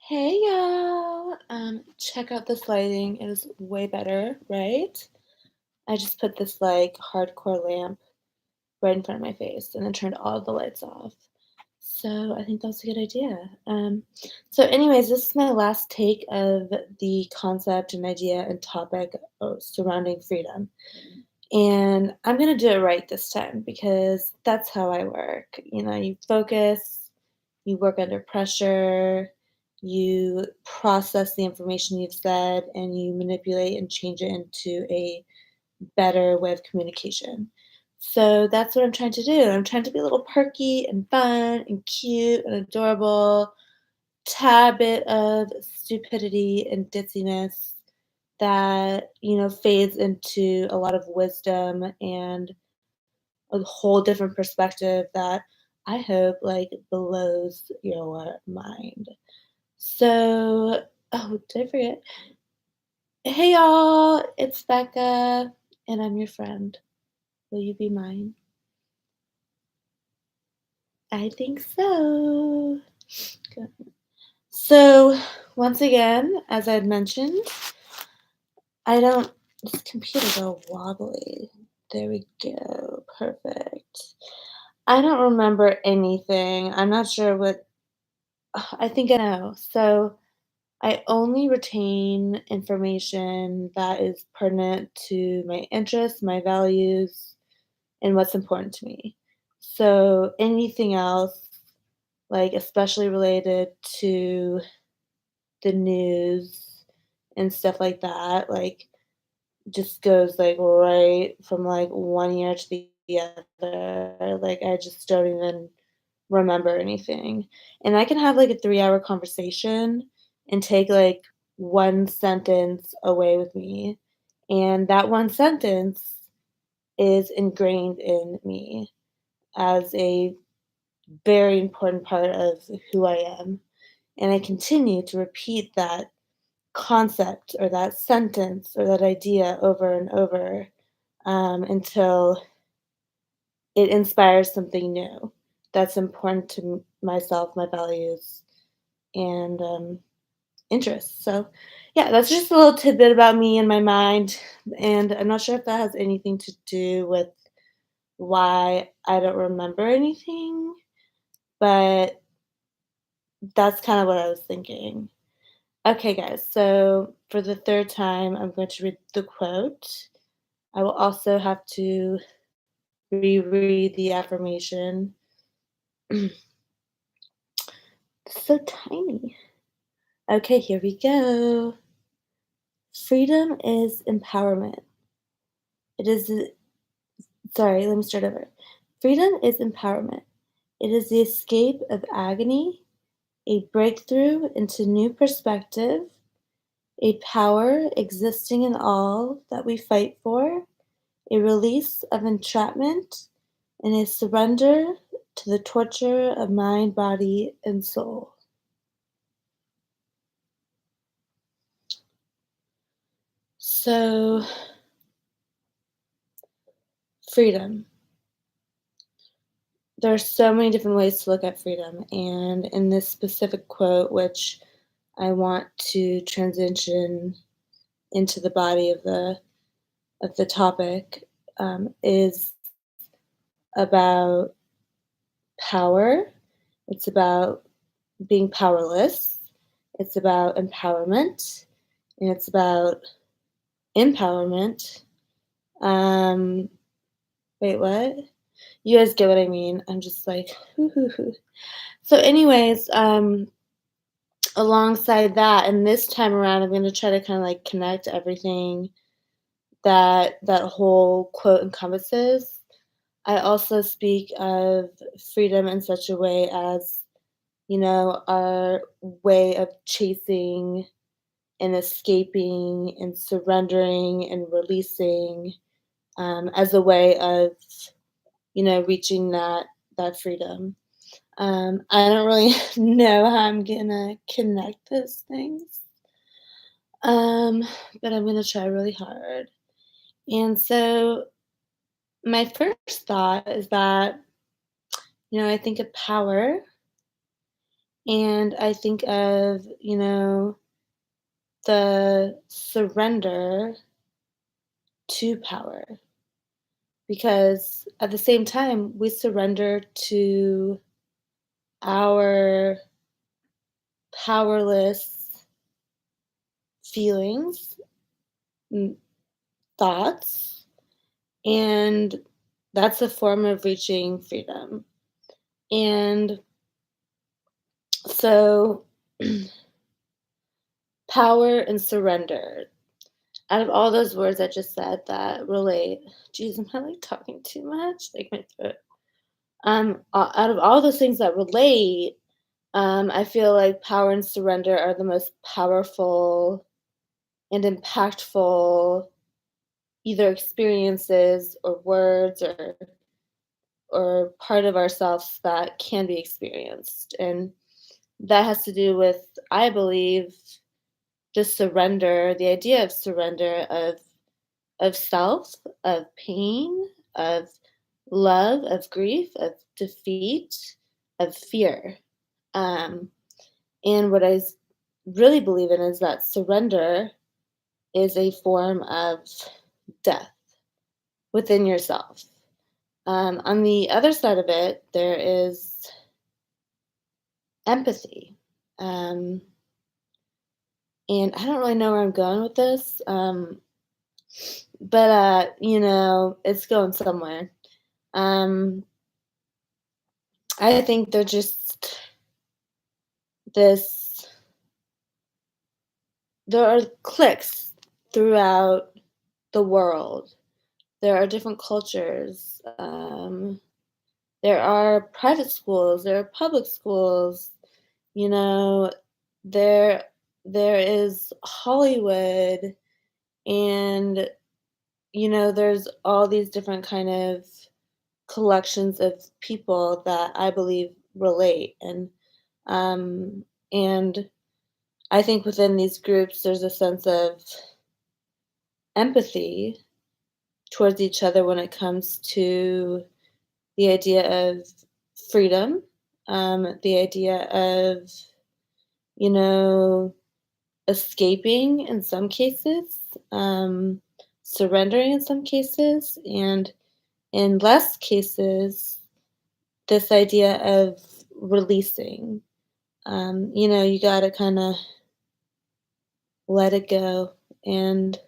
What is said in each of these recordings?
Hey y'all. Check out this lighting. It is way better, right? I just put this like hardcore lamp right in front of my face and then turned all the lights off. So I think that's a good idea. So anyways, this is my last take of the concept and idea and topic surrounding freedom. And I'm gonna do it right this time because that's how I work. You focus, you work under pressure, you process the information you've said, and you manipulate and change it into a better way of communication. So that's what I'm trying to do. I'm trying to be a little perky and fun and cute and adorable, tad bit of stupidity and ditziness that fades into a lot of wisdom and a whole different perspective that I hope like blows your mind. So, oh, did I forget? Hey y'all, it's Becca, and I'm your friend. Will you be mine? I think so. Good. So, once again, as I'd mentioned, I don't. This computer's all wobbly. There we go. Perfect. I don't remember anything. I'm not sure what. I think I know. So, I only retain information that is pertinent to my interests, my values, and what's important to me. So anything else, like especially related to the news and stuff like that, like just goes like right from like one year to the other. Like I just don't even remember anything. And I can have like a 3-hour conversation and take like one sentence away with me. And that one sentence is ingrained in me as a very important part of who I am. And I continue to repeat that concept or that sentence or that idea over and over until it inspires something new that's important to myself, my values, and interests. So, yeah, that's just a little tidbit about me and my mind. And I'm not sure if that has anything to do with why I don't remember anything, but that's kind of what I was thinking. Okay, guys, so for the third time, I'm going to read the quote. I will also have to reread the affirmation. So tiny. Okay, here we go. Freedom is empowerment. It is, sorry, let me start over. Freedom is empowerment. It is the escape of agony, a breakthrough into new perspective, a power existing in all that we fight for, a release of entrapment, and a surrender to the torture of mind, body, and soul. So, freedom. There are so many different ways to look at freedom. And in this specific quote, which I want to transition into the body of the topic, is about power. It's about being powerless. It's about empowerment, and it's about empowerment. Um, wait, what? You guys get what I mean? I'm just like, hoo hoo hoo. So, anyways, alongside that, and this time around, I'm going to try to kind of like connect everything that whole quote encompasses. I also speak of freedom in such a way as, our way of chasing and escaping and surrendering and releasing as a way of, reaching that freedom. I don't really know how I'm gonna connect those things, um, but I'm gonna try really hard. And so, my first thought is that I think of power And I think of, the surrender to power because at the same time, we surrender to our powerless feelings, mm, thoughts, and that's a form of reaching freedom. And so, power and surrender. Out of all those words I just said that relate, geez, am I like talking too much? Like my throat. Out of all those things that relate, I feel like power and surrender are the most powerful and impactful either experiences or words or part of ourselves that can be experienced. And that has to do with, I believe, the surrender, the idea of surrender of self, of pain, of love, of grief, of defeat, of fear. Um, and what really believe in is that surrender is a form of death within yourself. On the other side of it, there is empathy. Um, and I don't really know where I'm going with this, but it's going somewhere. Um, I think they're just this. There are cliques throughout the world. There are different cultures. There are private schools. There are public schools. You know, there there is Hollywood, and there's all these different kind of collections of people that I believe relate, um, and I think within these groups there's a sense of empathy towards each other when it comes to the idea of freedom, the idea of, you know, escaping in some cases, surrendering in some cases, and in less cases, this idea of releasing. You got to kind of let it go. And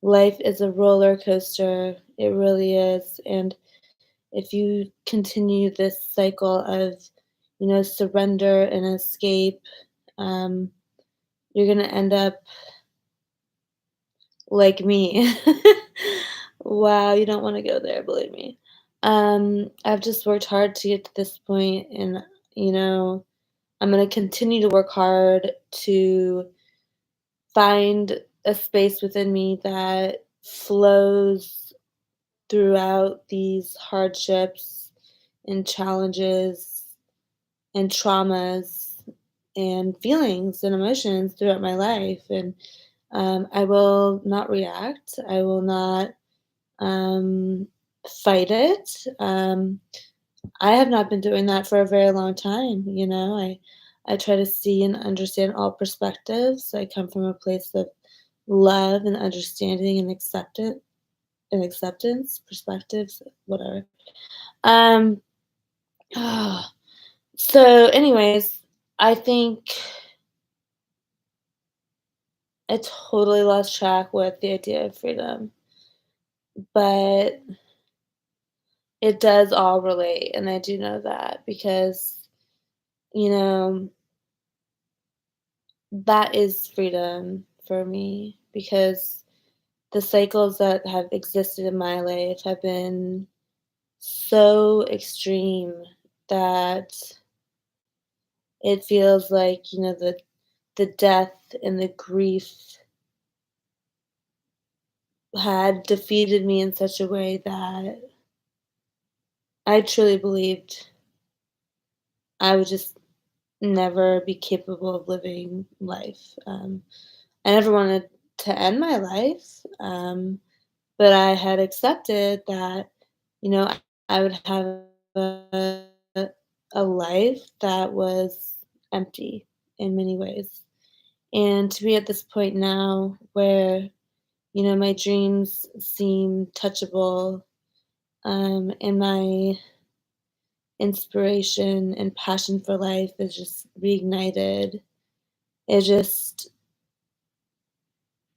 life is a roller coaster. It really is. And if you continue this cycle of, surrender and escape, um, you're going to end up like me. Wow, you don't want to go there, believe me. I've just worked hard to get to this point, and you know, I'm going to continue to work hard to find a space within me that flows throughout these hardships and challenges and traumas and feelings and emotions throughout my life. And I will not react. I will not um, fight it. I have not been doing that for a very long time. I try to see and understand all perspectives. I come from a place of love and understanding and acceptance, perspectives, whatever. Um, so, anyways, I think I totally lost track with the idea of freedom, but it does all relate, and I do know that because, you know, that is freedom for me because the cycles that have existed in my life have been so extreme that it feels like, the death and the grief had defeated me in such a way that I truly believed I would just never be capable of living life. I never wanted to end my life, but I had accepted that, I would have a, a life that was empty in many ways. And to be at this point now where, my dreams seem touchable, and my inspiration and passion for life is just reignited. It's just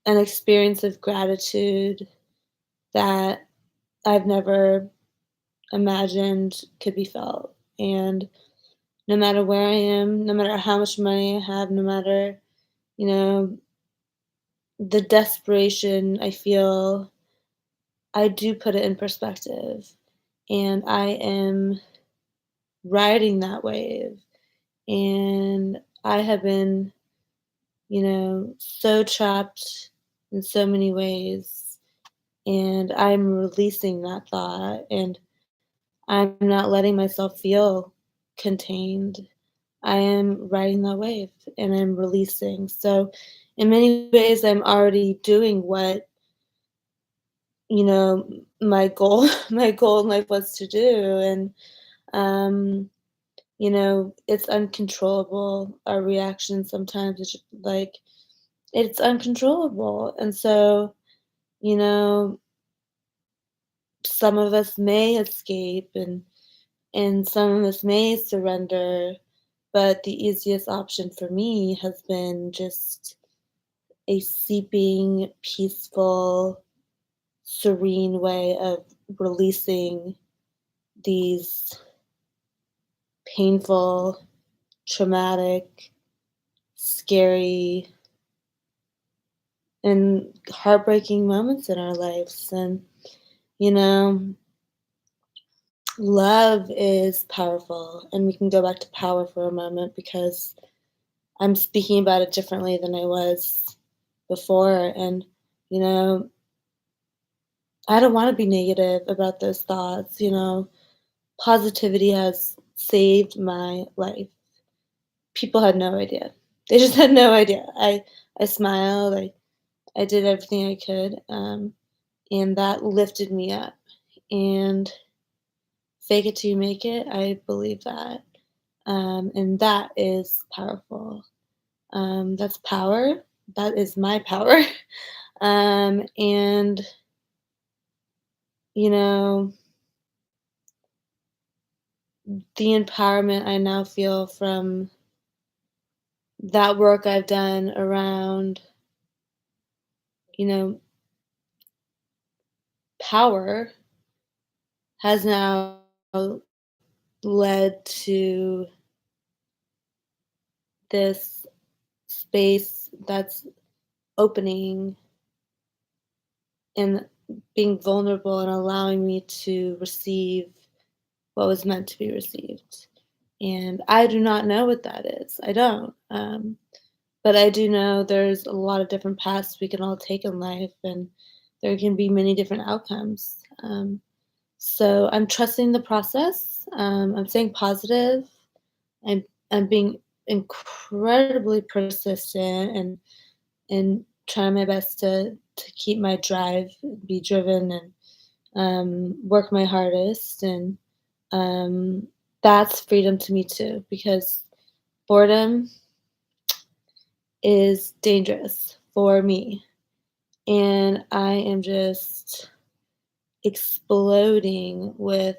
an experience of gratitude that I've never imagined could be felt. And no matter where I am, no matter how much money I have, no matter, you know, the desperation I feel, I do put it in perspective. And I am riding that wave. And I have been, so trapped in so many ways. And I'm releasing that thought. And I'm not letting myself feel contained. I am riding that wave and I'm releasing. So, in many ways, I'm already doing what, my goal, my goal in life was to do. And, it's uncontrollable. Our reaction sometimes is just like, it's uncontrollable. And so, you know, some of us may escape and some of us may surrender, but the easiest option for me has been just a seeping, peaceful, serene way of releasing these painful, traumatic, scary, and heartbreaking moments in our lives. And, you know, love is powerful. And we can go back to power for a moment because I'm speaking about it differently than I was before. And, you know, I don't want to be negative about those thoughts. Positivity has saved my life. People had no idea. They just had no idea. I smiled. I did everything I could, and that lifted me up. And fake it till you make it. I believe that, and that is powerful. That's power. That is my power. And you know the empowerment I now feel from that work I've done around, you know, power has now led to this space that's opening and being vulnerable and allowing me to receive what was meant to be received. And I do not know what that is. I don't. But I do know there's a lot of different paths we can all take in life, and there can be many different outcomes. So I'm trusting the process. I'm staying positive. I'm I'm being incredibly persistent and trying my best to keep my drive, be driven, and work my hardest. And um, that's freedom to me too, because boredom is dangerous for me, and I am just exploding with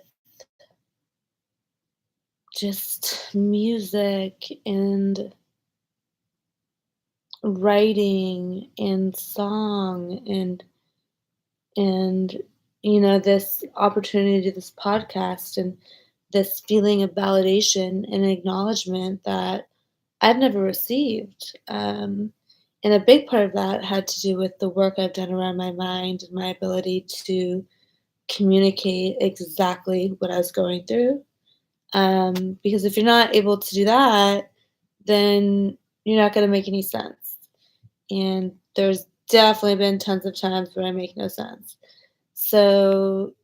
just music and writing and song and this opportunity, this podcast, and this feeling of validation and acknowledgement that I've never received. And a big part of that had to do with the work I've done around my mind and my ability to communicate exactly what I was going through. Because if you're not able to do that, then you're not going to make any sense. And there's definitely been tons of times where I make no sense. So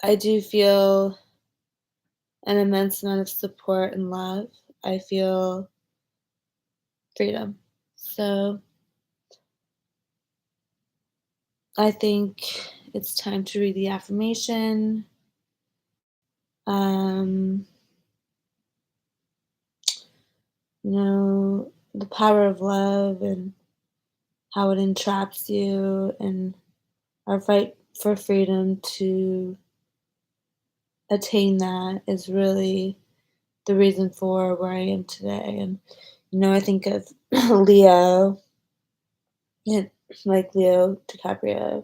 I do feel an immense amount of support and love. I feel freedom. So I think it's time to read the affirmation. Um, the power of love and how it entraps you, and our fight for freedom to attain that is really the reason for where I am today. And I think of Leo, yeah, like Leo DiCaprio,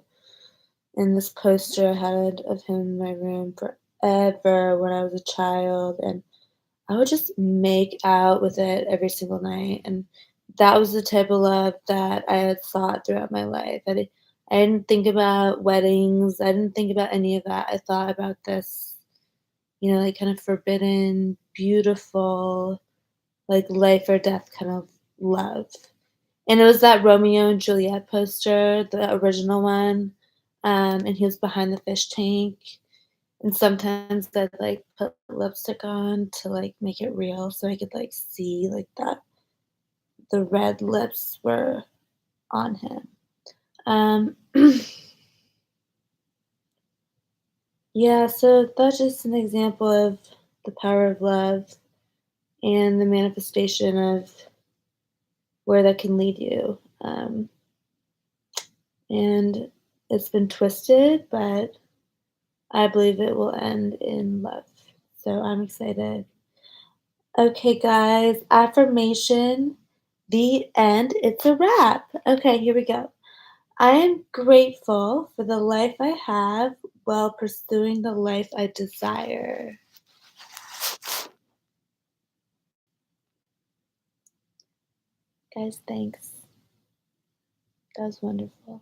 and this poster I had of him in my room forever when I was a child, and I would just make out with it every single night, and that was the type of love that I had sought throughout my life. I didn't think about weddings, I didn't think about any of that. I thought about this, like, kind of forbidden, beautiful, like, life or death kind of love. And it was that Romeo and Juliet poster, the original one, and he was behind the fish tank, and sometimes I'd, like, put lipstick on to, like, make it real so I could, like, see, like, that the red lips were on him. Um, yeah, so that's just an example of the power of love and the manifestation of where that can lead you. And it's been twisted, but I believe it will end in love. So I'm excited. Okay, guys, affirmation, the end. It's a wrap. Okay, here we go. I am grateful for the life I have while pursuing the life I desire. Guys, thanks. That was wonderful.